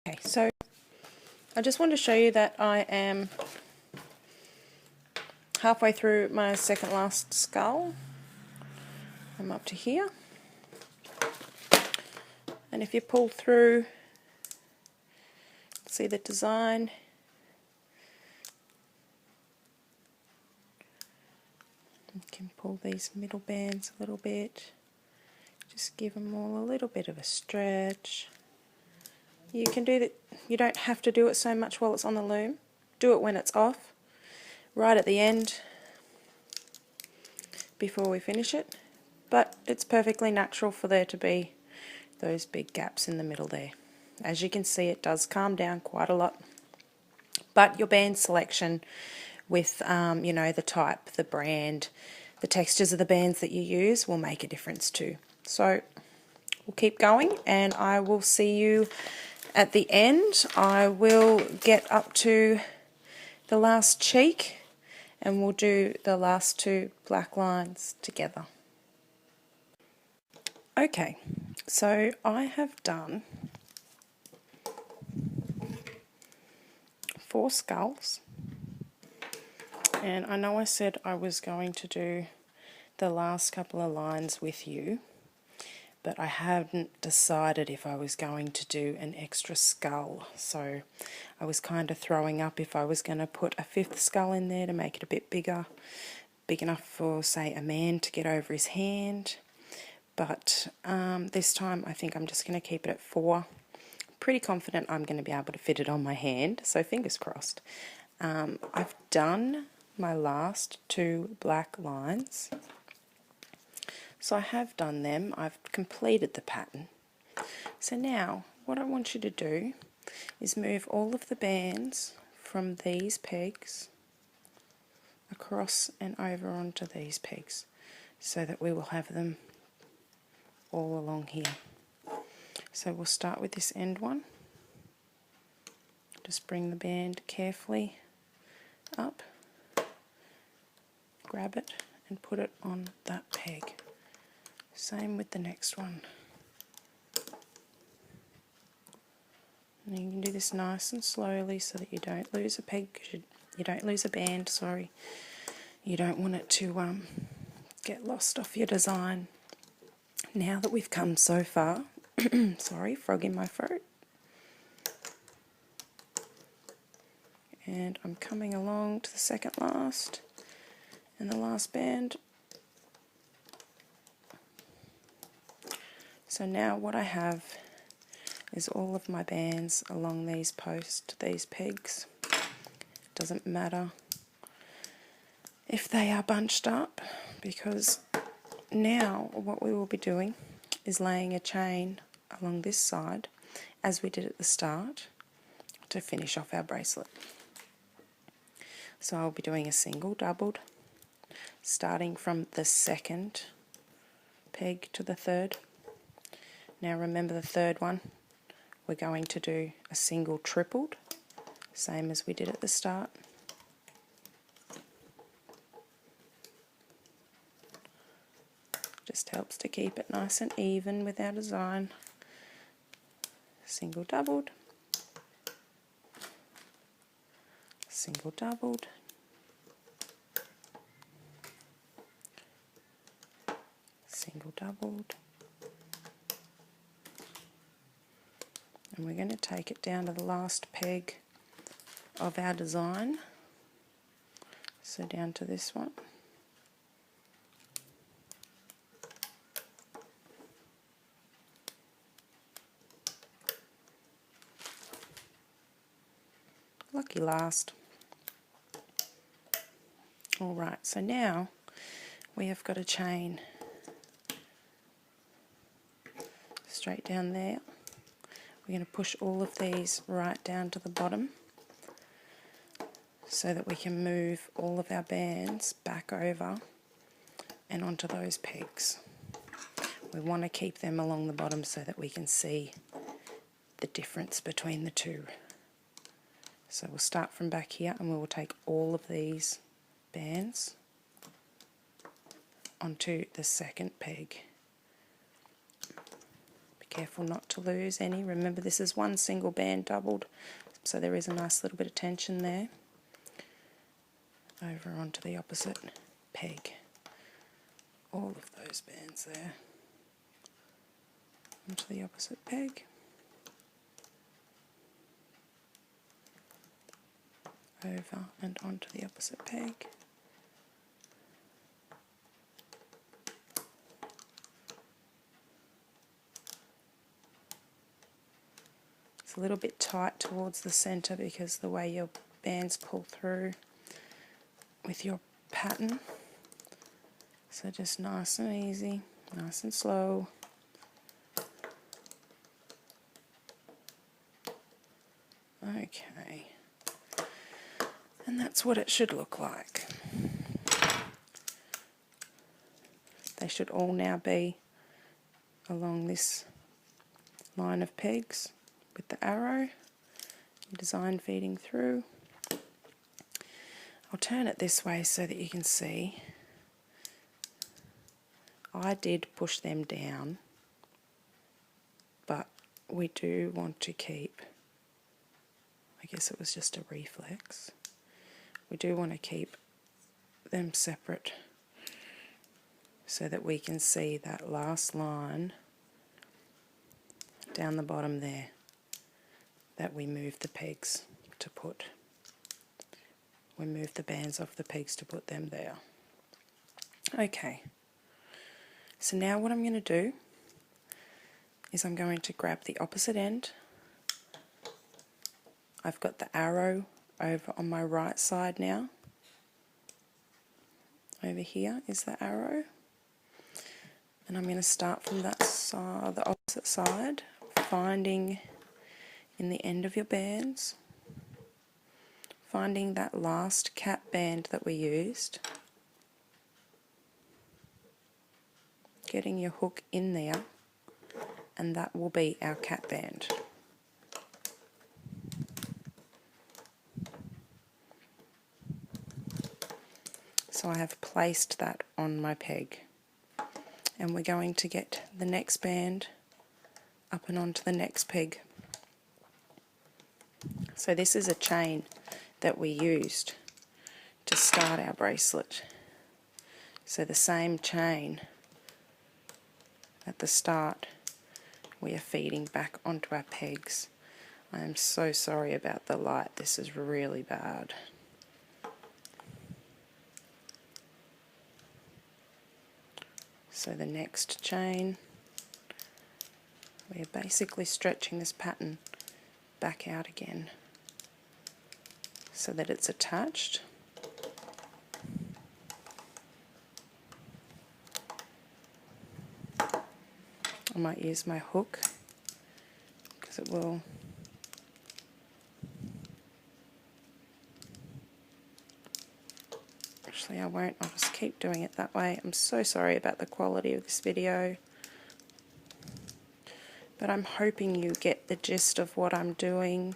Okay, so I just wanted to show you that I am halfway through my second last skull. I'm up to here. And if you pull through, see the design. You can pull these middle bands a little bit. Just give them all a little bit of a stretch. You can do that. You don't have to do it so much while it's on the loom. Do it when it's off, right at the end, before we finish it. But it's perfectly natural for there to be those big gaps in the middle there. As you can see, it does calm down quite a lot. But your band selection with, you know, the type, the brand, the textures of the bands that you use will make a difference too. So we'll keep going, and I will see you at the end. I will get up to the last cheek and we'll do the last two black lines together. Okay, so I have done 4 skulls, and I know I said I was going to do the last couple of lines with you, but I hadn't decided if I was going to do an extra skull, so I was kind of throwing up if I was going to put a 5th skull in there to make it a bit bigger, big enough for, say, a man to get over his hand. But this time I think I'm just going to keep it at 4. Pretty confident I'm going to be able to fit it on my hand, so fingers crossed. I've done my last 2 black lines. So I have done them, I've completed the pattern. So now what I want you to do is move all of the bands from these pegs across and over onto these pegs so that we will have them all along here. So we'll start with this end one. Just bring the band carefully up, grab it and put it on that peg. Same with the next one. And you can do this nice and slowly so that you don't lose a peg, you don't lose a band, sorry. You don't want it to get lost off your design. Now that we've come so far, sorry, frog in my throat. And I'm coming along to the second last and the last band. So now what I have is all of my bands along these posts, these pegs. Doesn't matter if they are bunched up, because now what we will be doing is laying a chain along this side, as we did at the start, to finish off our bracelet. So I'll be doing a single doubled, starting from the second peg to the third. Now remember the third one, we're going to do a single tripled, same as we did at the start. Just helps to keep it nice and even with our design. Single doubled, single doubled, single doubled, and we're going to take it down to the last peg of our design, so down to this one. Lucky last. Alright, so now we have got a chain straight down there. We're going to push all of these right down to the bottom so that we can move all of our bands back over and onto those pegs. We want to keep them along the bottom so that we can see the difference between the two. So we'll start from back here and we will take all of these bands onto the second peg, Careful not to lose any. Remember, this is one single band doubled, so there is a nice little bit of tension there. Over onto the opposite peg. All of those bands there. Onto the opposite peg. Over and onto the opposite peg. It's a little bit tight towards the centre because the way your bands pull through with your pattern. So just nice and easy, nice and slow. Okay. And that's what it should look like. They should all now be along this line of pegs with the arrow, design feeding through. I'll turn it this way so that you can see. I did push them down, but we do want to keep, I guess it was just a reflex, we do want to keep them separate so that we can see that last line down the bottom there that we moved the pegs to put. We moved the bands off the pegs to put them there. Okay, so now what I'm going to do is I'm going to grab the opposite end. I've got the arrow over on my right side now. Over here is the arrow. And I'm going to start from that side, the opposite side, finding in the end of your bands, finding that last cap band that we used, getting your hook in there, and that will be our cap band. So I have placed that on my peg, and we're going to get the next band up and onto the next peg. So this is a chain that we used to start our bracelet. So the same chain at the start we are feeding back onto our pegs. I am so sorry about the light, this is really bad. So the next chain, we are basically stretching this pattern back out again so that it's attached. I might use my hook because it will actually I won't, I'll just keep doing it that way. I'm so sorry about the quality of this video, but I'm hoping you get the gist of what I'm doing.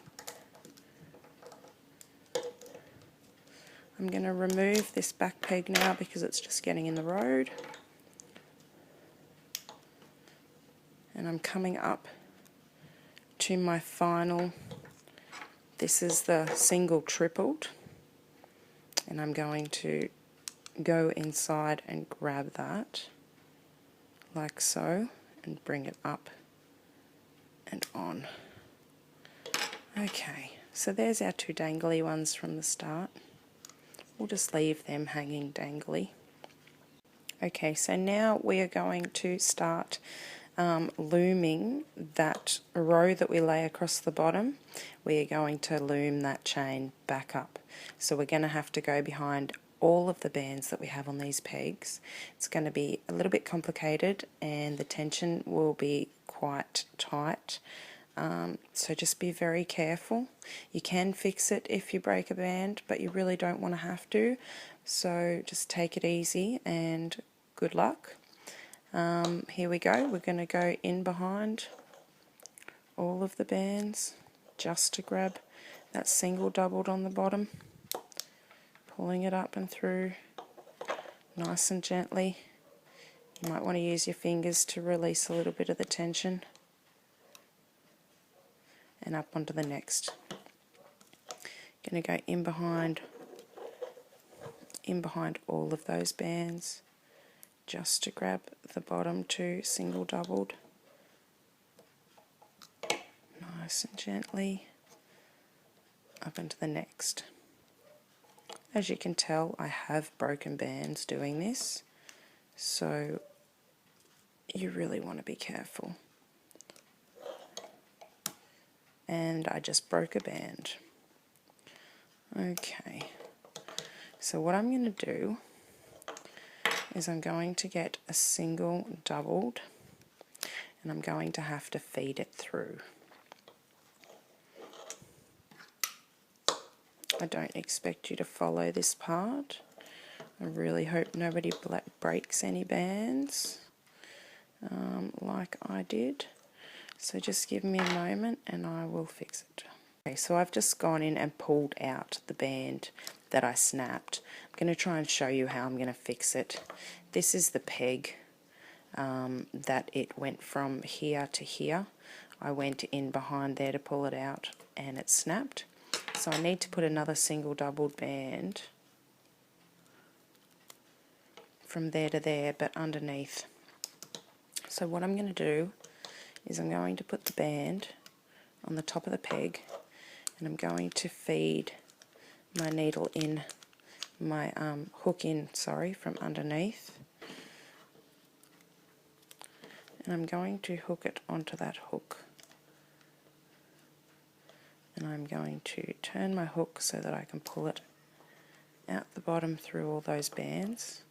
I'm going to remove this back peg now because it's just getting in the road. And I'm coming up to my final, this is the single tripled, and I'm going to go inside and grab that like so and bring it up and on. Okay, so there's our two dangly ones from the start. We'll just leave them hanging dangly. Okay, so now we are going to start looming that row that we lay across the bottom. We are going to loom that chain back up. So we're going to have to go behind all of the bands that we have on these pegs. It's going to be a little bit complicated and the tension will be quite tight. So just be very careful. You can fix it if you break a band, but you really don't want to have to. So just take it easy and good luck. Here we go. We're going to go in behind all of the bands just to grab that single doubled on the bottom, pulling it up and through nice and gently. You might want to use your fingers to release a little bit of the tension. and up onto the next. Going to go in behind all of those bands just to grab the bottom two single doubled, nice and gently up into the next. As you can tell, I have broken bands doing this, so you really want to be careful. And I just broke a band. Okay, so what I'm going to do is I'm going to get a single doubled, and I'm going to have to feed it through. I don't expect you to follow this part. I really hope nobody breaks any bands like I did. So just give me a moment and I will fix it. Okay, so I've just gone in and pulled out the band that I snapped. I'm going to try and show you how I'm going to fix it. This is the peg that it went from here to here. I went in behind there to pull it out and it snapped. So I need to put another single doubled band from there to there, but underneath. So what I'm going to do is I'm going to put the band on the top of the peg, and I'm going to feed my needle in, my hook in, sorry, from underneath. And I'm going to hook it onto that hook. And I'm going to turn my hook so that I can pull it out the bottom through all those bands,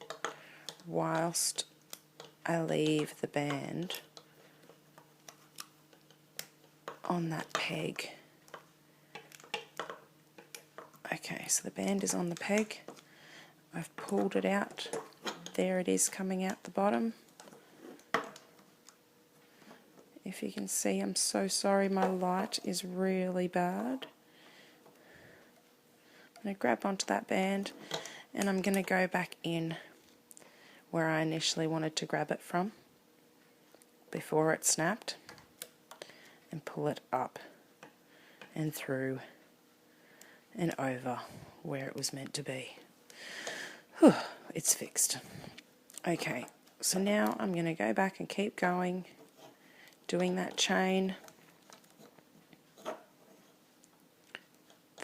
whilst I leave the band on that peg. Okay, so the band is on the peg. I've pulled it out. There it is coming out the bottom. If you can see, I'm so sorry, my light is really bad. I'm going to grab onto that band and I'm going to go back in where I initially wanted to grab it from before it snapped and pull it up and through and over where it was meant to be. Whew, it's fixed. Okay, so now I'm going to go back and keep going, doing that chain, the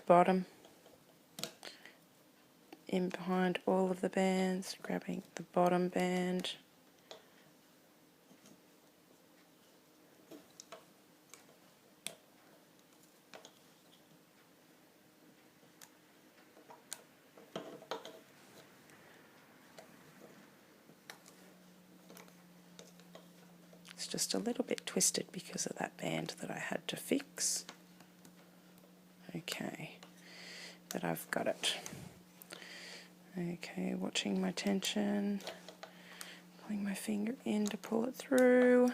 bottom, in behind all of the bands, grabbing the bottom band, it's just a little bit twisted because of that band that I had to fix. Okay, but I've got it. Okay, watching my tension, pulling my finger in to pull it through.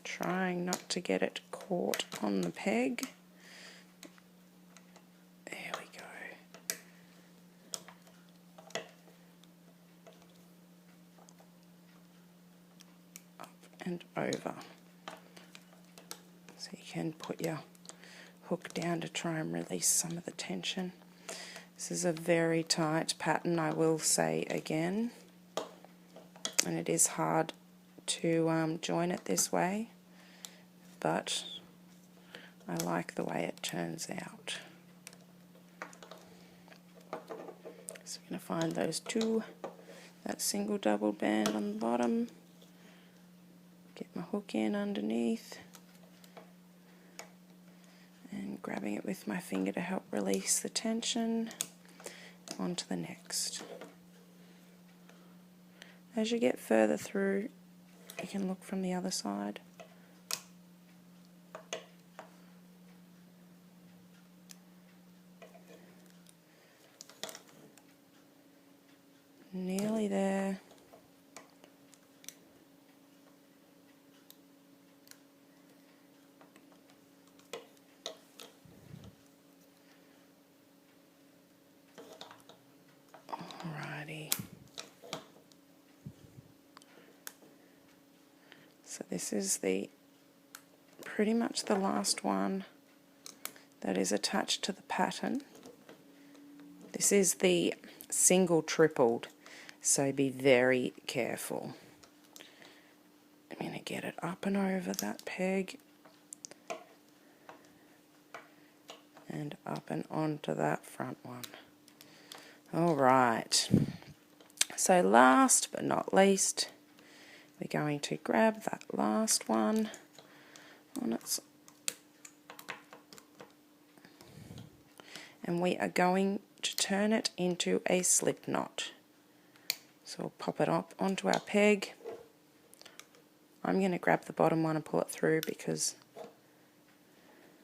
Trying not to get it caught on the peg. There we go. Up and over. So you can put your hook down to try and release some of the tension. This is a very tight pattern, I will say again, and it is hard to join it this way, but I like the way it turns out. So I'm going to find those two, that single double band on the bottom, get my hook in underneath, and grabbing it with my finger to help release the tension, onto the next. As you get further through, you can look from the other side. Nearly there. Alrighty. So this is the pretty much the last one that is attached to the pattern. This is the single tripled, so be very careful. I'm going to get it up and over that peg and up and onto that front one. Alright, so last but not least, we're going to grab that last one on its, and we are going to turn it into a slip knot. So we'll pop it up onto our peg. I'm going to grab the bottom one and pull it through because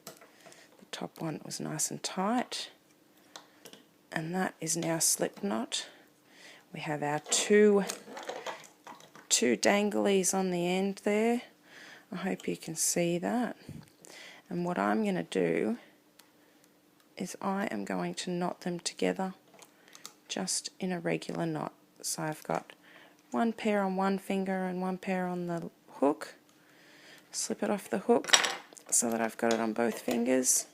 the top one was nice and tight. And that is now slip knot. We have our two danglies on the end there. I hope you can see that. And what I'm going to do is I am going to knot them together just in a regular knot. So I've got one pair on one finger and one pair on the hook. Slip it off the hook so that I've got it on both fingers,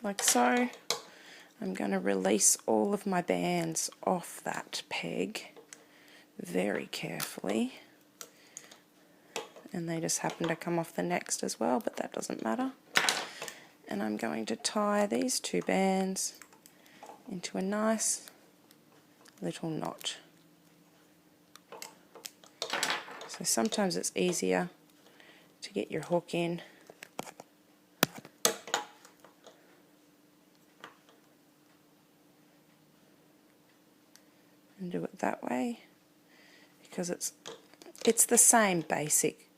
like so. I'm going to release all of my bands off that peg very carefully, and they just happen to come off the next as well, but that doesn't matter. And I'm going to tie these two bands into a nice little knot. So sometimes it's easier to get your hook in and do it that way, because it's the same basic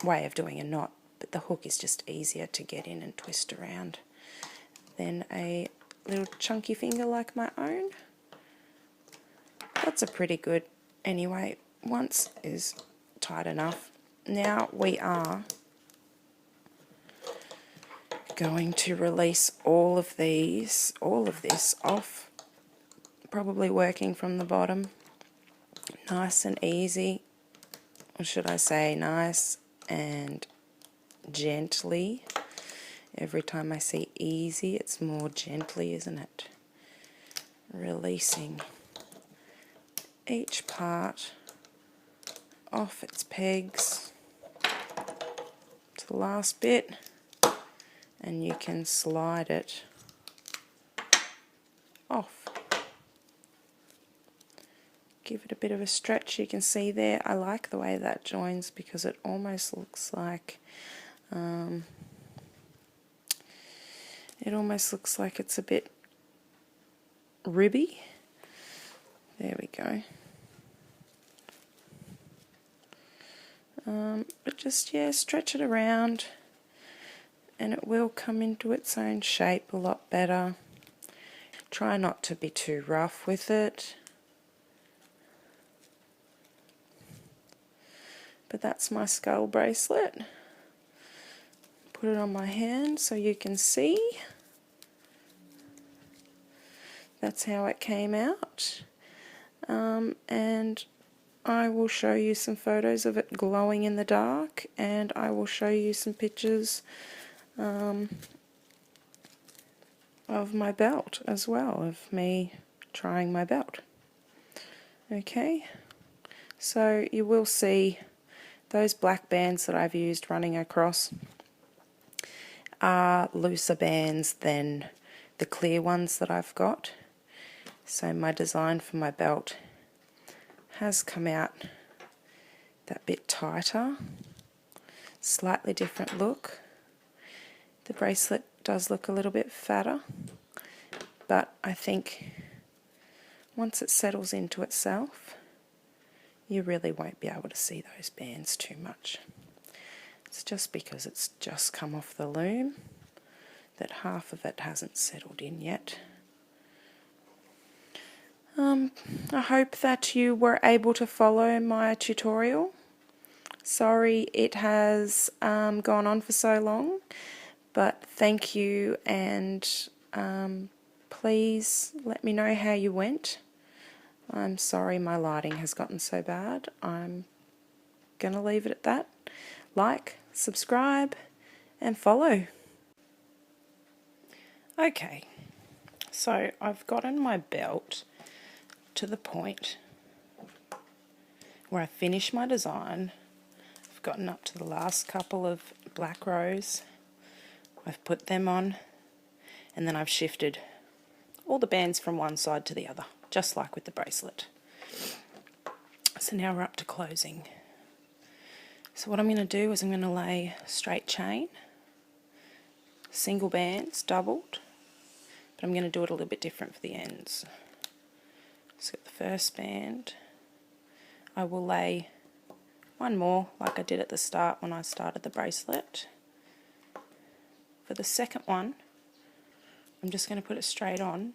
way of doing a knot, but the hook is just easier to get in and twist around than a little chunky finger like my own. That's a pretty good anyway. Once is tight enough. Now we are going to release all of this off, probably working from the bottom, nice and easy, or should I say nice and gently. Every time I say easy, it's more gently, isn't it? Releasing each part off its pegs to the last bit, and you can slide it off. Give it a bit of a stretch. You can see there, I like the way that joins because it almost looks like it's a bit ribby. There we go. But just, yeah, stretch it around and it will come into its own shape a lot better. Try not to be too rough with it. But that's my skull bracelet. Put it on my hand so you can see. That's how it came out. And I will show you some photos of it glowing in the dark, and I will show you some pictures of my belt as well, of me trying my belt. Okay, so you will see those black bands that I've used running across are looser bands than the clear ones that I've got. So my design for my belt has come out that bit tighter, slightly different look. The bracelet does look a little bit fatter, but I think once it settles into itself, you really won't be able to see those bands too much. It's just because it's just come off the loom that half of it hasn't settled in yet. I hope that you were able to follow my tutorial. Sorry it has gone on for so long, but thank you, and please let me know how you went. I'm sorry my lighting has gotten so bad. I'm going to leave it at that. Like, subscribe, and follow. Okay, so I've gotten my belt to the point where I finished my design. I've gotten up to the last couple of black rows. I've put them on, and then I've shifted all the bands from one side to the other, just like with the bracelet. So now we're up to closing. So what I'm going to do is I'm going to lay straight chain, single bands, doubled, but I'm going to do it a little bit different for the ends. So get the first band. I will lay one more like I did at the start when I started the bracelet. For the second one, I'm just going to put it straight on,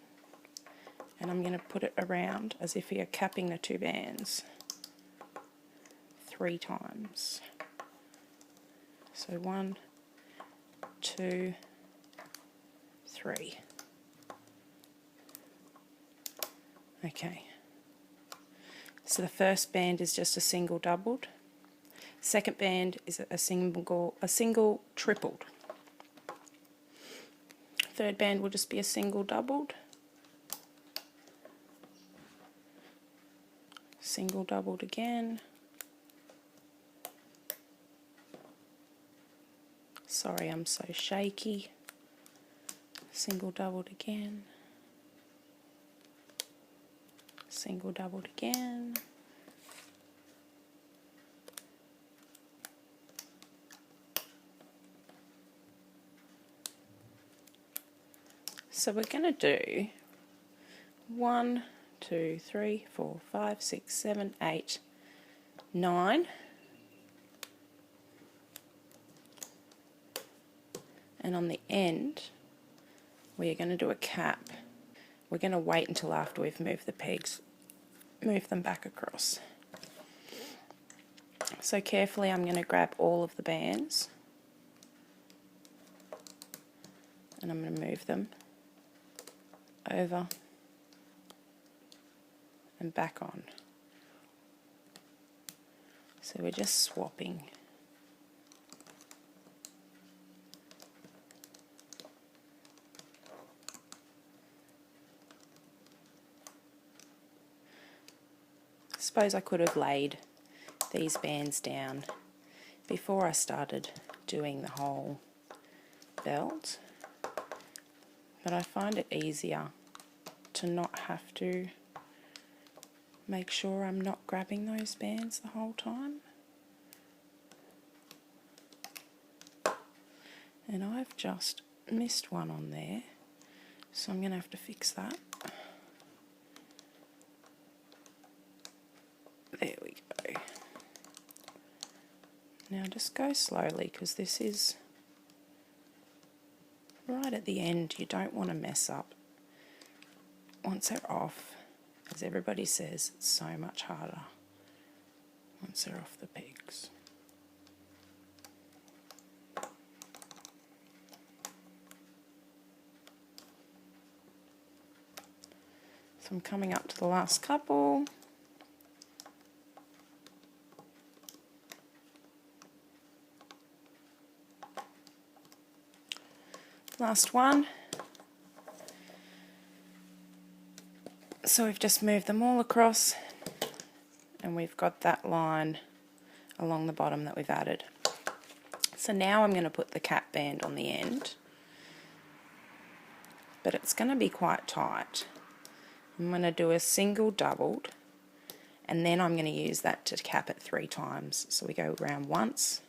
and I'm going to put it around as if you're capping the two bands 3 times. So 1, 2, 3. Okay. So the first band is just a single doubled. Second band is a single tripled. Third band will just be a single doubled. Single doubled again. Sorry, I'm so shaky. Single doubled again. Single doubled again. So we're going to do 1, 2, 3, 4, 5, 6, 7, 8, 9. And on the end, we are going to do a cap. We're going to wait until after we've moved the pegs, move them back across. So carefully I'm going to grab all of the bands and I'm going to move them over and back on. So we're just swapping. I suppose I could have laid these bands down before I started doing the whole belt, but I find it easier to not have to make sure I'm not grabbing those bands the whole time. And I've just missed one on there, so I'm going to have to fix that. There we go. Now just go slowly because this is right at the end. You don't want to mess up. Once they're off, as everybody says, it's so much harder once they're off the pegs. So I'm coming up to the last couple. Last one. So we've just moved them all across and we've got that line along the bottom that we've added. So now I'm going to put the cap band on the end, but it's going to be quite tight. I'm going to do a single doubled and then I'm going to use that to cap it 3 times. So we go around once,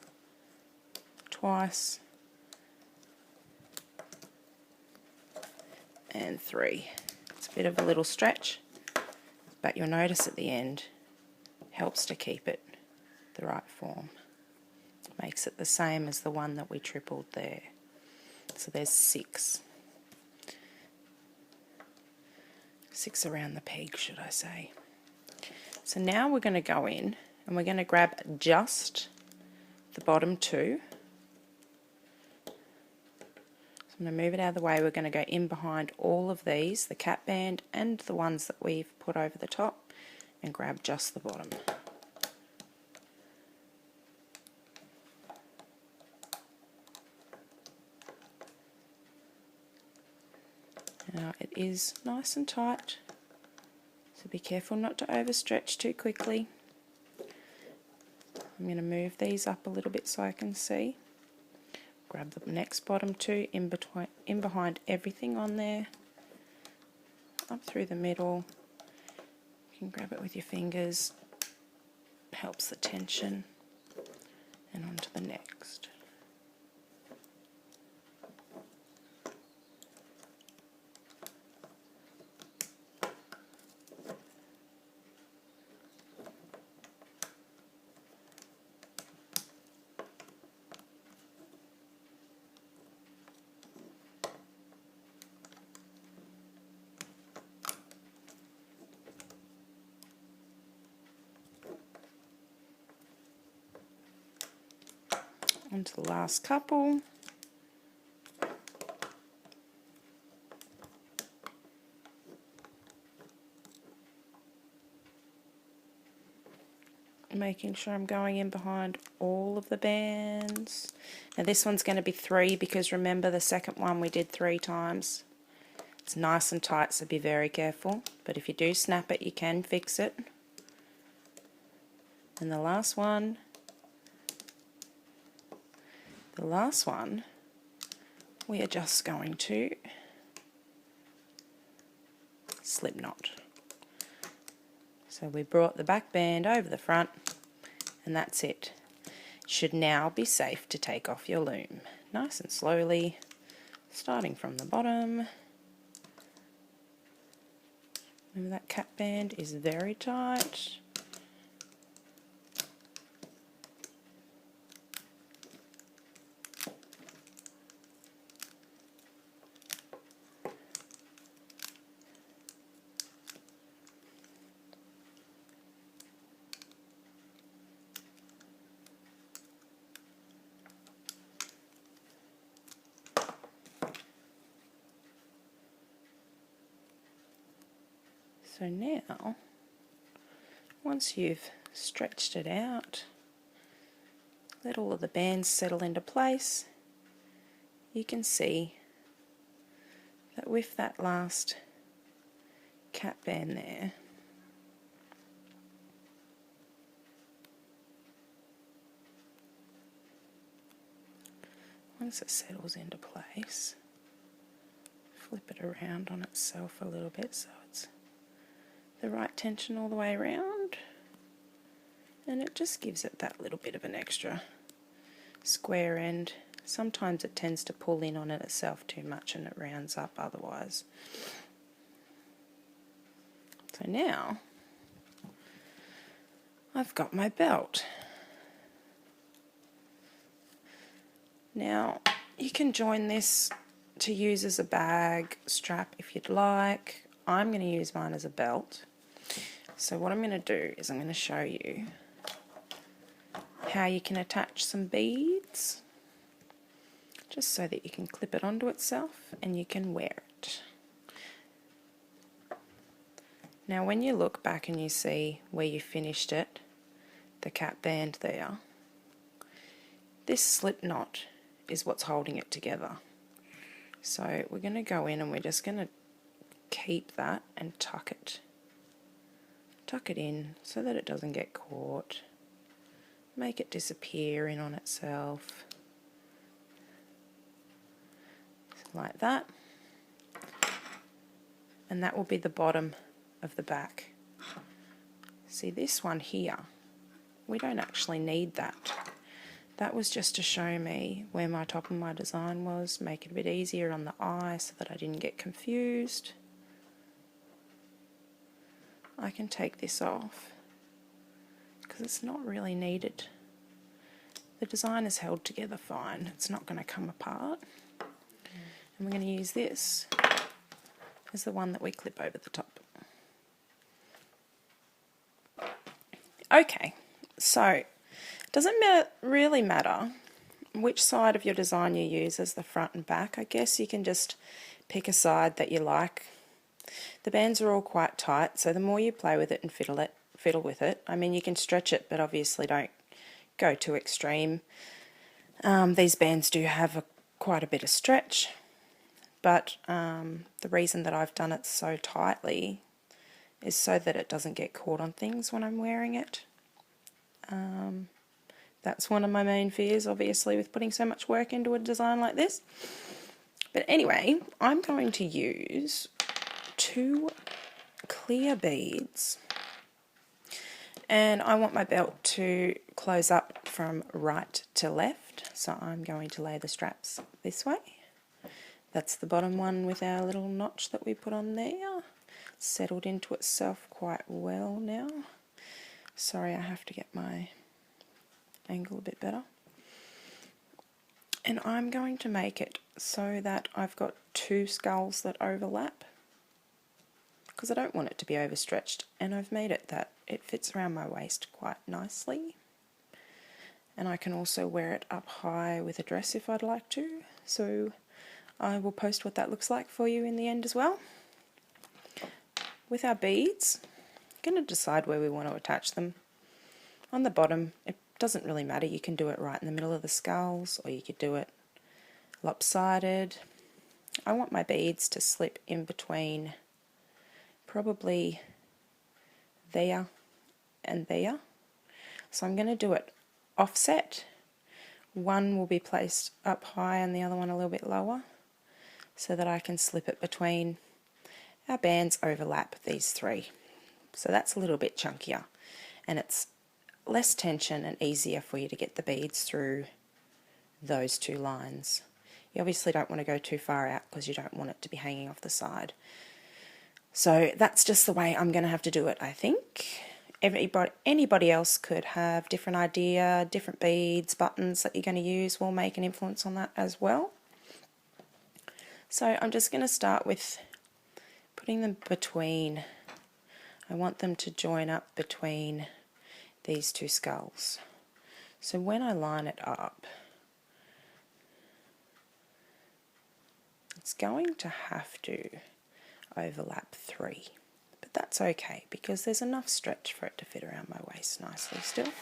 twice, and 3. It's a bit of a little stretch, but you'll notice at the end helps to keep it the right form. Makes it the same as the one that we tripled there. So there's 6. 6 around the peg, should I say. So now we're going to go in and we're going to grab just the bottom 2. I'm going to move it out of the way. We're going to go in behind all of these, the cap band and the ones that we've put over the top, and grab just the bottom. Now it is nice and tight, so be careful not to overstretch too quickly. I'm going to move these up a little bit so I can see. Grab the next bottom two in behind everything on there, up through the middle. You can grab it with your fingers, helps the tension, and onto the next. Onto the last couple. Making sure I'm going in behind all of the bands. Now this one's going to be 3 because remember the second one we did 3 times. It's nice and tight, so be very careful. But if you do snap it, you can fix it. And the last one, we are just going to slip knot. So we brought the back band over the front, and that's it. It should now be safe to take off your loom. Nice and slowly, starting from the bottom. Remember that cap band is very tight. So now, once you've stretched it out, let all of the bands settle into place, you can see that with that last cap band there, once it settles into place, flip it around on itself a little bit so it's the right tension all the way around, and it just gives it that little bit of an extra square end. Sometimes it tends to pull in on it itself too much and it rounds up otherwise. So now I've got my belt. Now you can join this to use as a bag strap if you'd like. I'm going to use mine as a belt. So what I'm going to do is I'm going to show you how you can attach some beads, just so that you can clip it onto itself and you can wear it. Now when you look back and you see where you finished it, the cap band there, this slip knot is what's holding it together. So we're going to go in and we're just going to keep that and tuck it in so that it doesn't get caught. Make it disappear in on itself, like that, and that will be the bottom of the back. See, this one here, we don't actually need that. That was just to show me where my top of my design was, make it a bit easier on the eye so that I didn't get confused. I can take this off because it's not really needed. The design is held together fine, it's not going to come apart. And we're going to use this as the one that we clip over the top. Okay, so it doesn't really matter which side of your design you use as the front and back. I guess you can just pick a side that you like. The bands are all quite tight, so the more you play with it and fiddle with it, I mean you can stretch it, but obviously don't go too extreme. These bands do have quite a bit of stretch, but the reason that I've done it so tightly is so that it doesn't get caught on things when I'm wearing it. That's one of my main fears, obviously, with putting so much work into a design like this. But anyway, I'm going to use 2 clear beads, and I want my belt to close up from right to left, so I'm going to lay the straps this way. That's the bottom one with our little notch that we put on there. Settled into itself quite well now. Sorry, I have to get my angle a bit better. And I'm going to make it so that I've got 2 skulls that overlap, because I don't want it to be overstretched, and I've made it that it fits around my waist quite nicely. And I can also wear it up high with a dress if I'd like to, so I will post what that looks like for you in the end as well. With our beads, I'm going to decide where we want to attach them. On the bottom, it doesn't really matter, you can do it right in the middle of the skulls, or you could do it lopsided. I want my beads to slip in between probably there and there. So I'm going to do it offset. One will be placed up high and the other one a little bit lower, so that I can slip it between. Our bands overlap these 3. So that's a little bit chunkier, and it's less tension and easier for you to get the beads through those 2 lines. You obviously don't want to go too far out because you don't want it to be hanging off the side. So that's just the way I'm going to have to do it, I think. Anybody else could have different idea, different beads, buttons that you're going to use will make an influence on that as well. So I'm just going to start with putting them between. I want them to join up between these 2 skulls. So when I line it up, it's going to have to overlap 3, but that's okay because there's enough stretch for it to fit around my waist nicely still.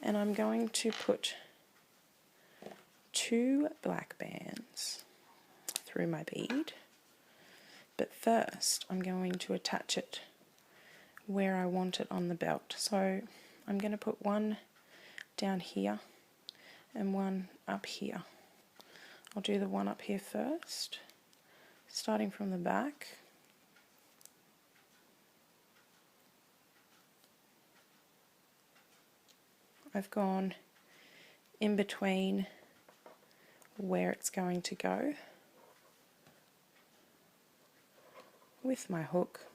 And I'm going to put 2 black bands through my bead, but first I'm going to attach it where I want it on the belt. So I'm going to put one down here and one up here. I'll do the one up here first, starting from the back. I've gone in between where it's going to go with my hook.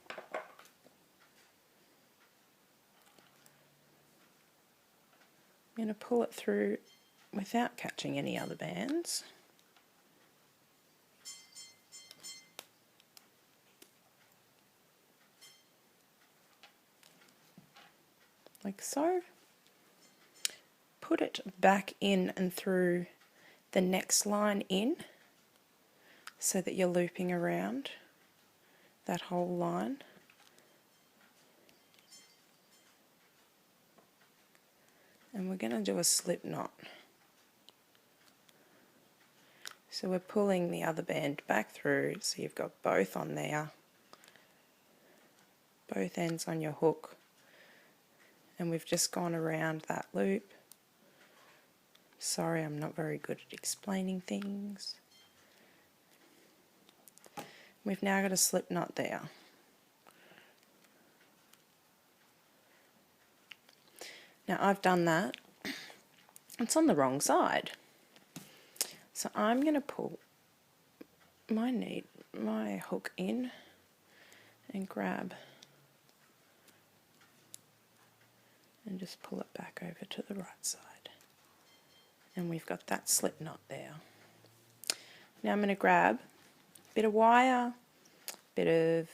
I'm going to pull it through without catching any other bands. Like so. Put it back in and through the next line in, so that you're looping around that whole line. And we're going to do a slip knot. So we're pulling the other band back through, so you've got both on there, both ends on your hook, and we've just gone around that loop. Sorry, I'm not very good at explaining things. We've now got a slip knot there. Now I've done that. It's on the wrong side. So I'm going to pull my hook in and grab and just pull it back over to the right side. And we've got that slip knot there. Now I'm going to grab a bit of wire, bit of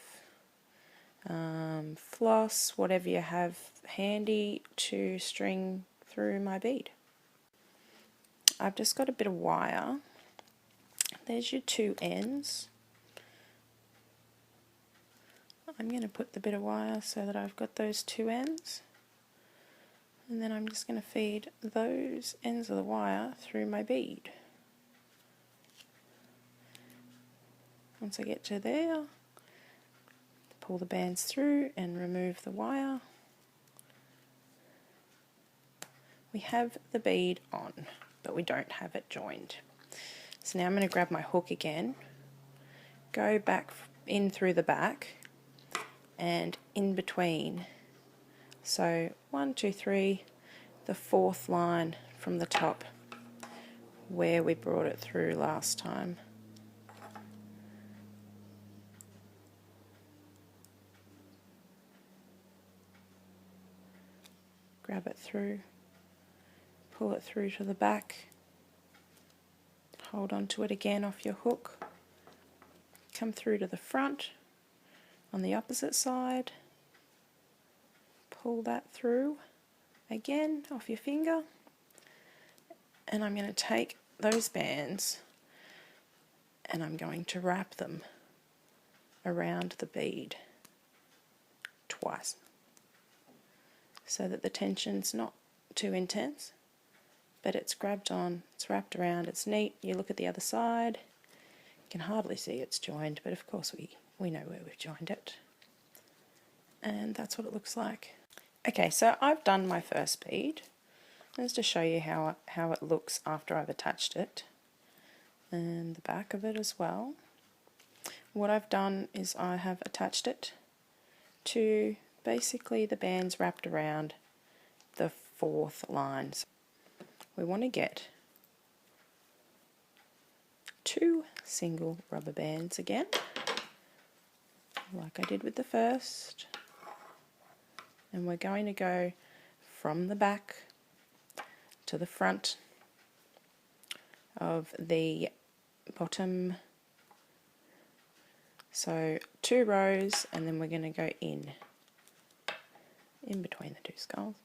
floss, whatever you have handy to string through my bead. I've just got a bit of wire. There's your 2 ends. I'm going to put the bit of wire so that I've got those 2 ends. And then I'm just going to feed those ends of the wire through my bead. Once I get to there, pull the bands through and remove the wire. We have the bead on, but we don't have it joined. So now I'm going to grab my hook again, go back in through the back and in between. So 1, 2, 3, the fourth line from the top where we brought it through last time. Grab it through, pull it through to the back, hold on to it again off your hook, come through to the front on the opposite side, pull that through again off your finger, and I'm going to take those bands and I'm going to wrap them around the bead twice so that the tension's not too intense, but it's grabbed on, it's wrapped around, it's neat. You look at the other side, you can hardly see it's joined, but of course we know where we've joined it. And that's what it looks like. Okay, so I've done my first bead. Just to show you how it looks after I've attached it, and the back of it as well. What I've done is I have attached it to basically the bands wrapped around the fourth lines. We want to get 2 single rubber bands again, like I did with the first, and we're going to go from the back to the front of the bottom. So 2 rows, and then we're going to go in between the 2 skulls.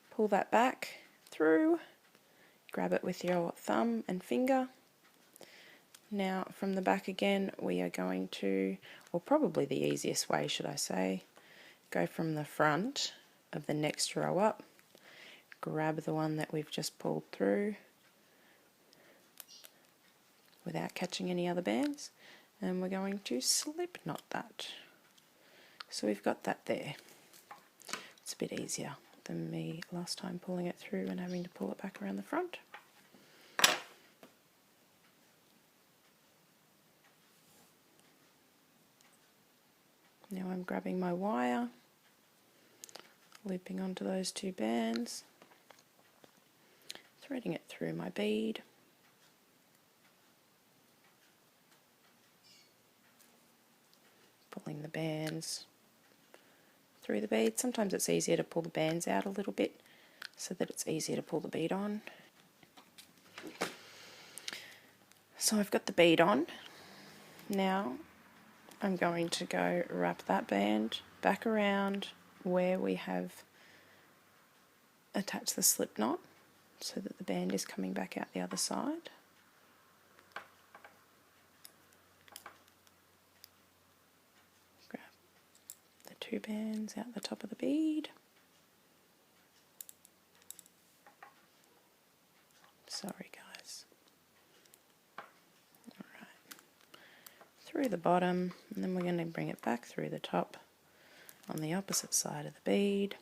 Pull that back through, grab it with your thumb and finger. Now from the back again we are going to, or probably the easiest way should I say, go from the front of the next row up, grab the one that we've just pulled through without catching any other bands, and we're going to slip knot that. So we've got that there. It's a bit easier than me last time pulling it through and having to pull it back around the front. Now I'm grabbing my wire, looping onto those 2 bands, threading it through my bead, pulling the bands through the bead. Sometimes it's easier to pull the bands out a little bit so that it's easier to pull the bead on. So I've got the bead on. Now I'm going to go wrap that band back around where we have attached the slip knot so that the band is coming back out the other side. Grab the 2 bands out the top of the bead. Sorry guys. Alright. Through the bottom, and then we're going to bring it back through the top on the opposite side of the bead.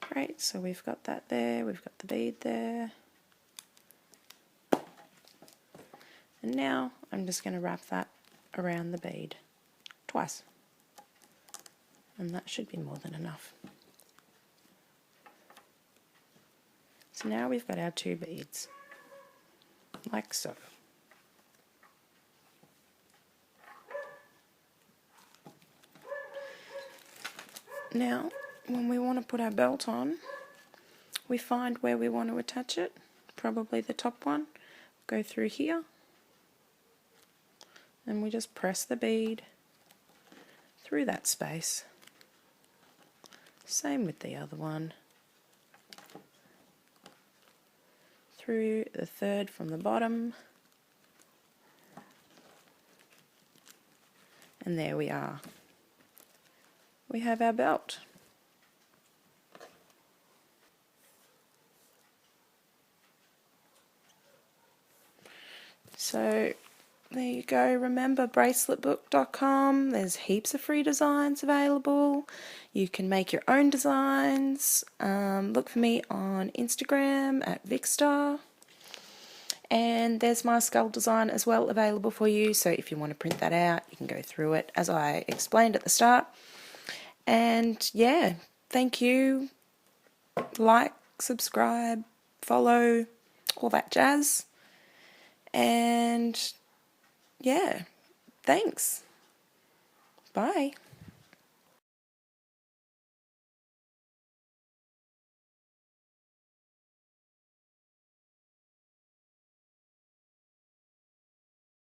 Great, so we've got that there, we've got the bead there. And now I'm just going to wrap that around the bead twice. And that should be more than enough. So now we've got our 2 beads, like so. Now, when we want to put our belt on, we find where we want to attach it, probably the top one, go through here, and we just press the bead through that space. Same with the other one. Through the third from the bottom, and there we are. We have our belt. So there you go. Remember, braceletbook.com. There's heaps of free designs available. You can make your own designs. Look for me on Instagram at Vixxstar. And there's my skull design as well available for you. So if you want to print that out, you can go through it as I explained at the start. And yeah, thank you. Like, subscribe, follow, all that jazz. And yeah, thanks. Bye.